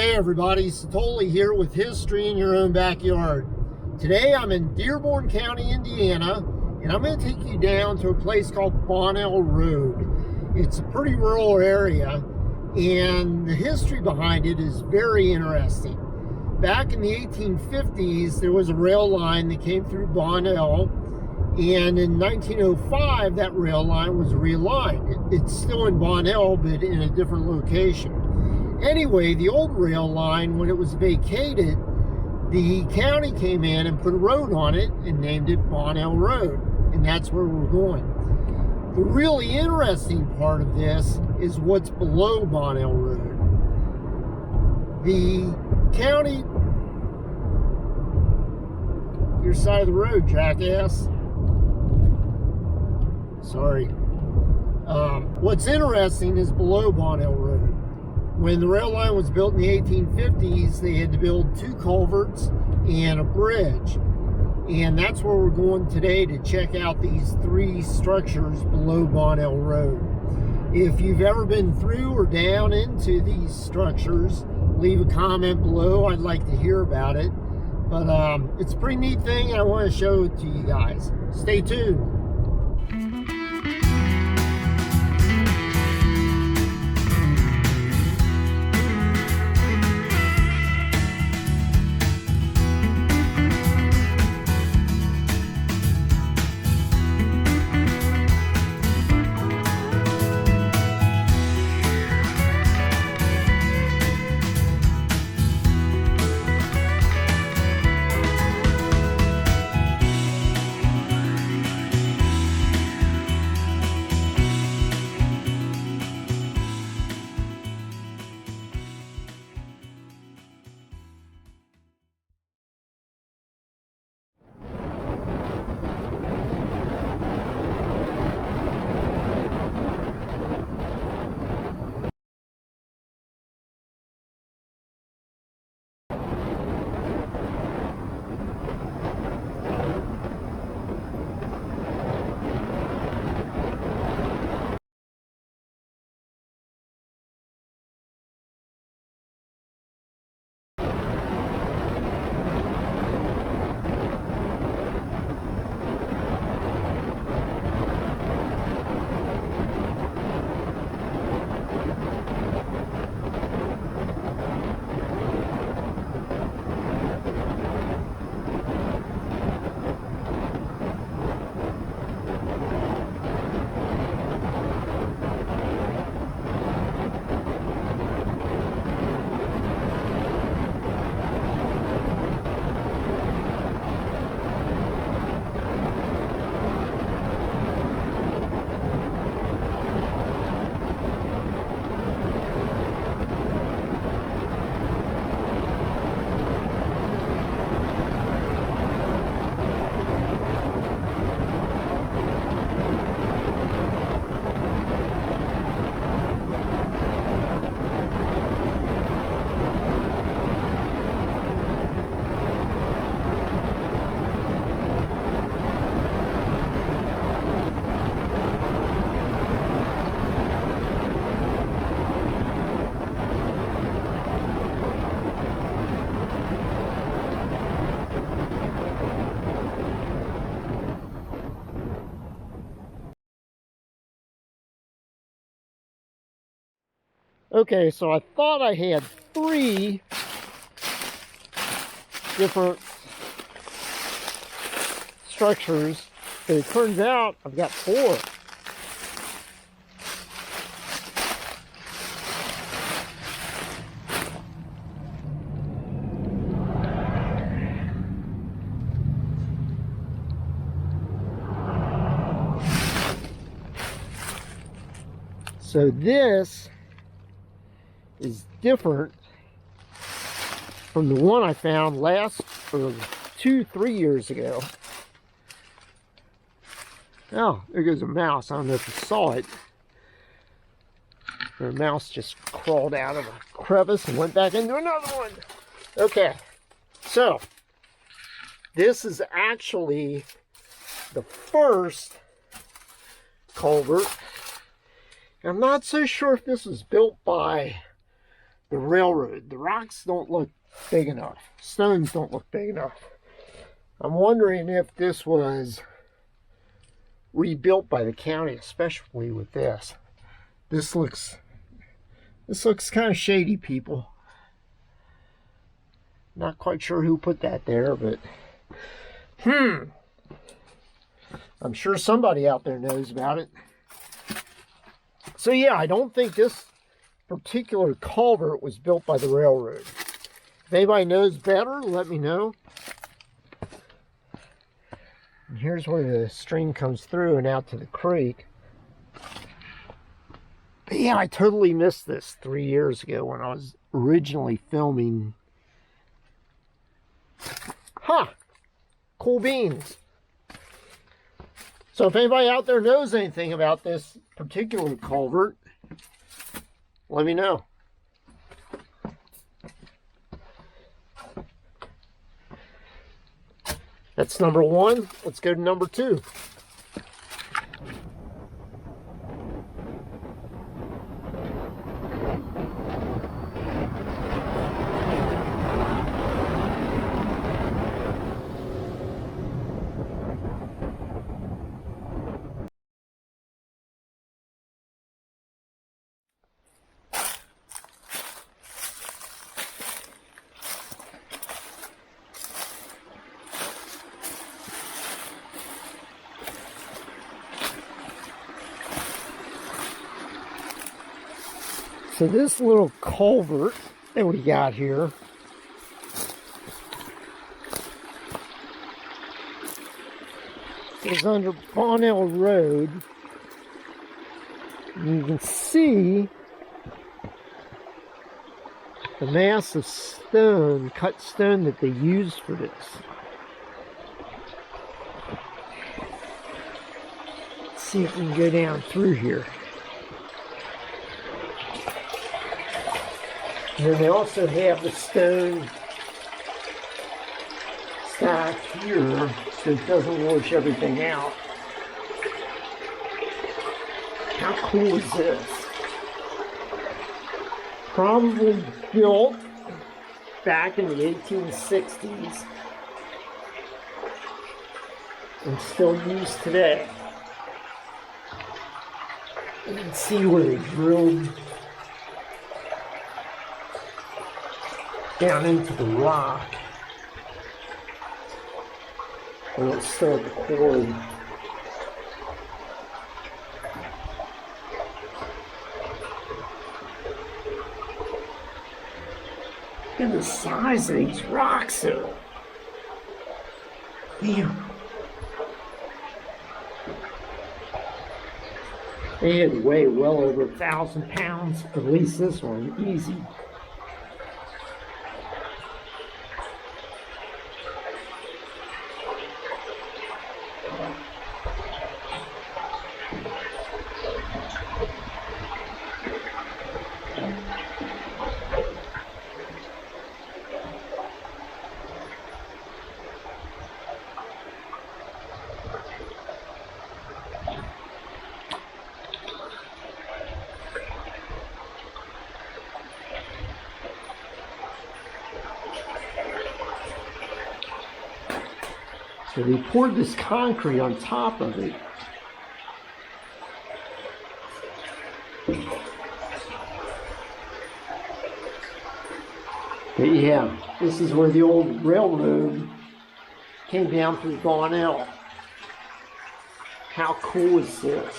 Hey everybody, Satoli here with History in Your Own Backyard. Today I'm in Dearborn County, Indiana, and I'm going to take you down to a place called Bonnell Road. It's a pretty rural area, and the history behind it is very interesting. Back in the 1850s, there was a rail line that came through Bonell, and in 1905, that rail line was realigned. It's still in Bonell, but in a different location. Anyway, the old rail line, when it was vacated, the county came in and put a road on it and named it Bonnell Road, and that's where we're going. The really interesting part of this is what's below Bonnell Road. The county... Your side of the road, jackass. Sorry. What's interesting is below Bonnell Road. When the rail line was built in the 1850s, they had to build 2 culverts and a bridge. And that's where we're going today to check out these 3 structures below Bonnell Road. If you've ever been through or down into these structures, leave a comment below. I'd like to hear about it. But it's a pretty neat thing, and I want to show it to you guys. Stay tuned. Okay, so I thought I had 3 different structures, but it turns out I've got 4. So this is different from the one I found last, or 2-3 years ago. Oh, there goes a mouse. I don't know if you saw it. The mouse just crawled out of a crevice and went back into another one. Okay, so this is actually the first culvert. I'm not so sure if this was built by the railroad. The rocks don't look big enough. Stones don't look big enough. I'm wondering if this was rebuilt by the county, especially with this. This looks kind of shady, people. Not quite sure who put that there, but I'm sure somebody out there knows about it. So yeah, I don't think this particular culvert was built by the railroad. If anybody knows better, let me know. And here's where the stream comes through and out to the creek. But yeah, I totally missed this 3 years ago when I was originally filming. Cool beans. So if anybody out there knows anything about this particular culvert, let me know. That's number one. Let's go to number two. So this little culvert that we got here is under Bonnell Road. And you can see the massive stone, cut stone that they used for this. Let's see if we can go down through here. And then they also have the stone stacked here so it doesn't wash everything out. How cool is this? Probably built back in the 1860s and still used today. You can see where they drilled down into the rock. And let's start the quarry. Look at the size of these rocks though. Damn. They had to weigh well over 1,000 pounds, at least this one, easy. So they poured this concrete on top of it. But yeah, this is where the old railroad came down through Bonell. How cool is this?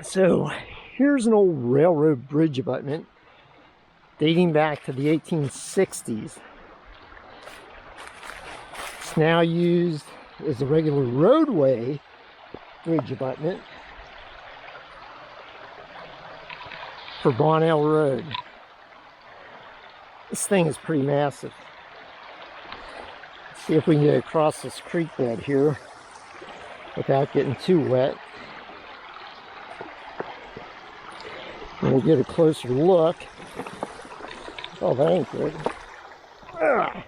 So here's an old railroad bridge abutment dating back to the 1860s. It's now used as a regular roadway bridge abutment for Bonell Road. This thing is pretty massive. Let's see if we can get across this creek bed here without getting too wet. And we'll get a closer look. Oh, that ain't good. Ugh.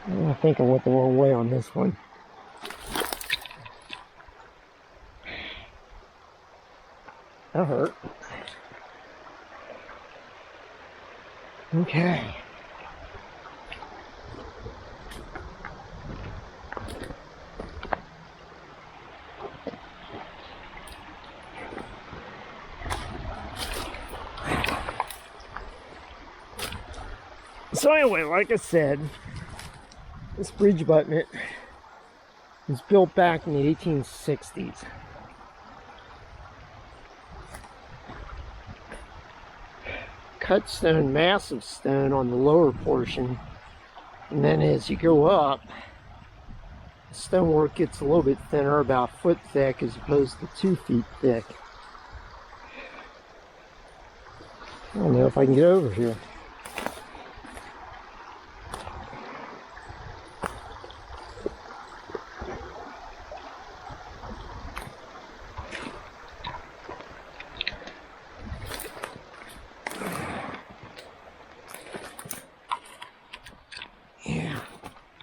I think I went the wrong way on this one. That hurt. Okay. So anyway, like I said, this bridge abutment was built back in the 1860s. Cut stone, massive stone on the lower portion, and then as you go up, the stonework gets a little bit thinner, about a foot thick as opposed to 2 feet thick. I don't know if I can get over here.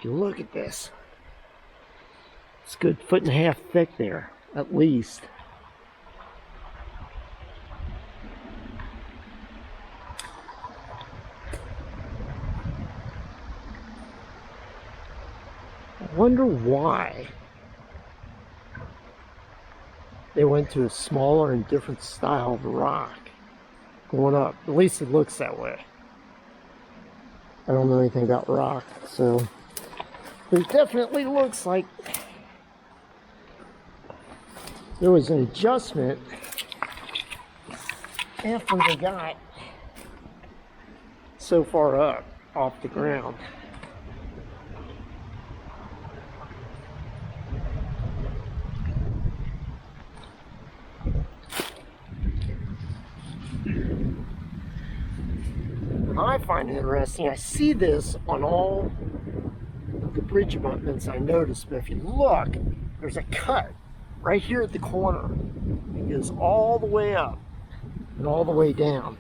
Look at this. It's a good 1.5 feet thick there, at least. I wonder why they went to a smaller and different style of rock going up. At least it looks that way. I don't know anything about rock, so it definitely looks like there was an adjustment after they got so far up off the ground. What I find interesting, I see this on all the bridge abutments I noticed, but if you look, there's a cut right here at the corner. It goes all the way up and all the way down.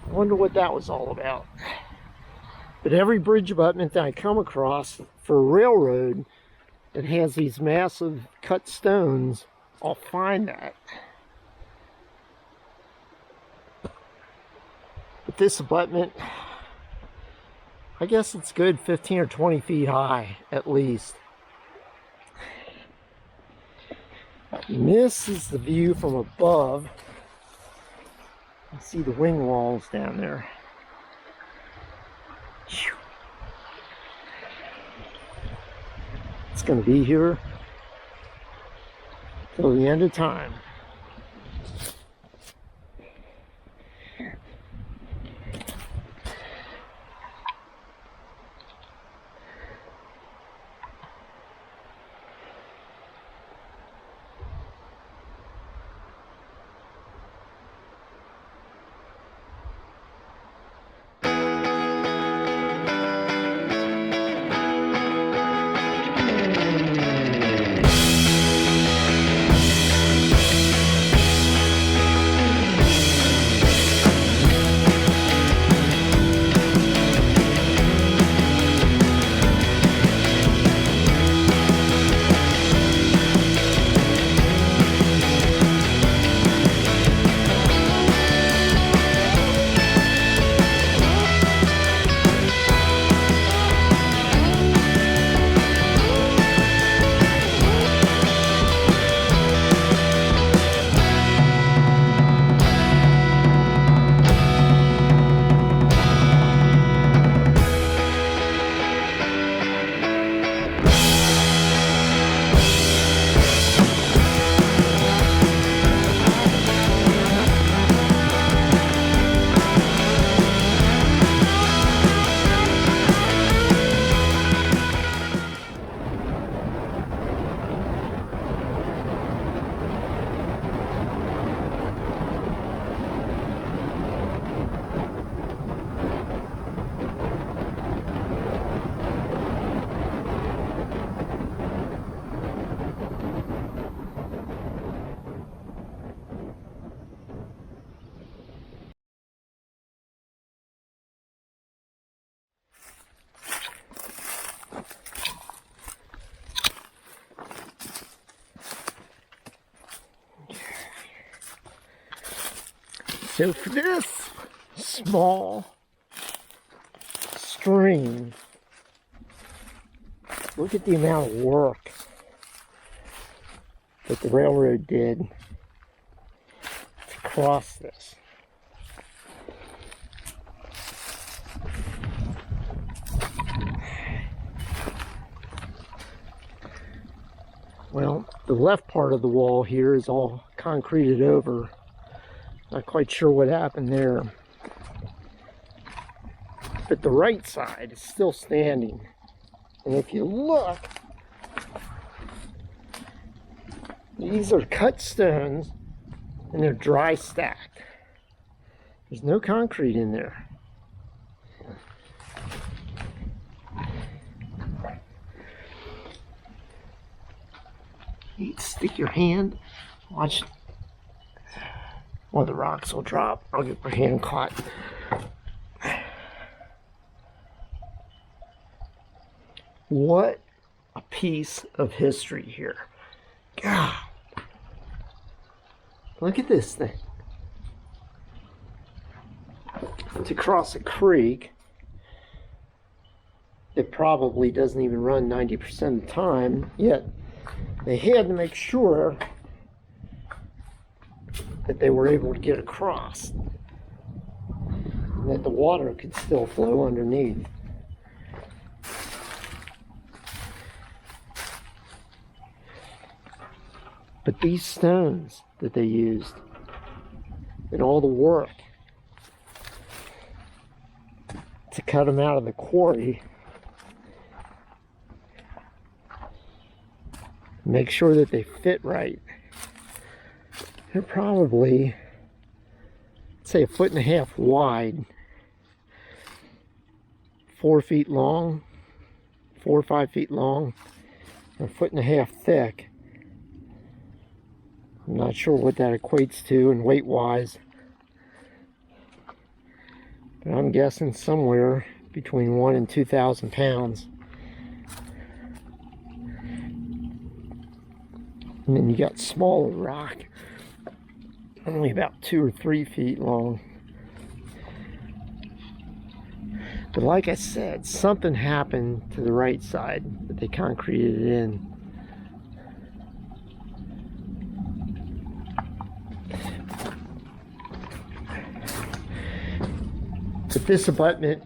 I wonder what that was all about. But every bridge abutment that I come across for a railroad that has these massive cut stones, I'll find that. But this abutment, I guess it's good 15 or 20 feet high, at least. And this is the view from above. You see the wing walls down there. It's going to be here till the end of time. So for this small stream, look at the amount of work that the railroad did to cross this. Well, the left part of the wall here is all concreted over. Not quite sure what happened there. But the right side is still standing. And if you look, these are cut stones and they're dry stacked. There's no concrete in there. You stick your hand, watch, or the rocks will drop. I'll get my hand caught. What a piece of history here. God, look at this thing. To cross a creek, it probably doesn't even run 90% of the time, yet they had to make sure that they were able to get across and that the water could still flow underneath. But these stones that they used and all the work to cut them out of the quarry, make sure that they fit right. They're probably, say, 1.5 feet wide, 4 feet long, 4 or 5 feet long, and 1.5 feet thick. I'm not sure what that equates to in weight wise, but I'm guessing somewhere between 1,000 and 2,000 pounds. And then you got smaller rock, only about 2 or 3 feet long. But like I said, something happened to the right side that they concreted it in. But this abutment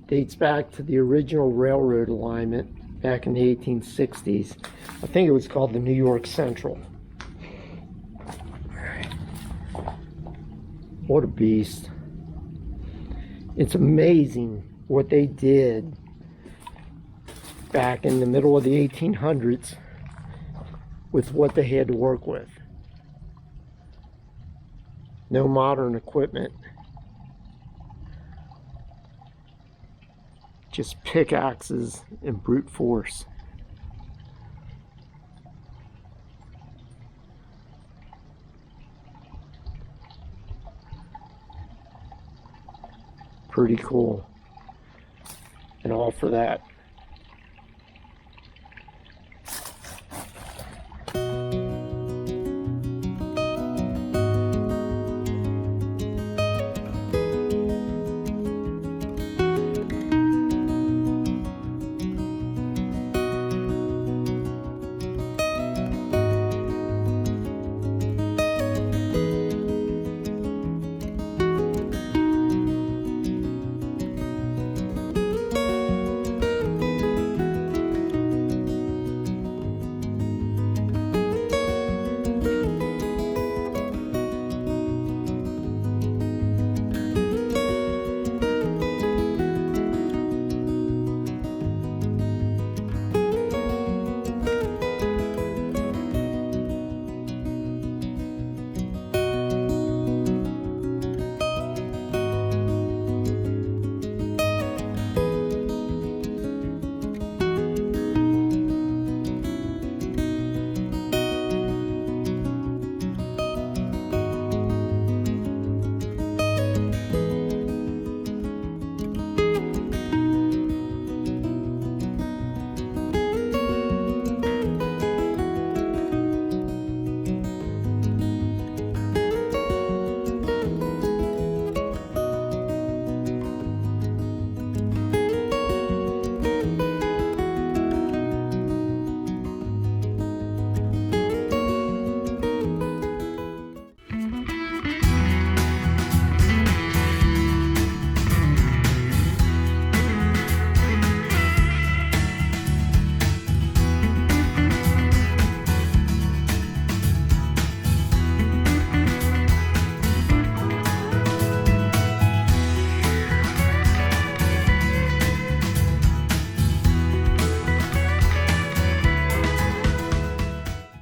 dates back to the original railroad alignment back in the 1860s. I think it was called the New York Central. What a beast. It's amazing what they did back in the middle of the 1800s with what they had to work with. No modern equipment. Just pickaxes and brute force. Pretty cool. And all for that.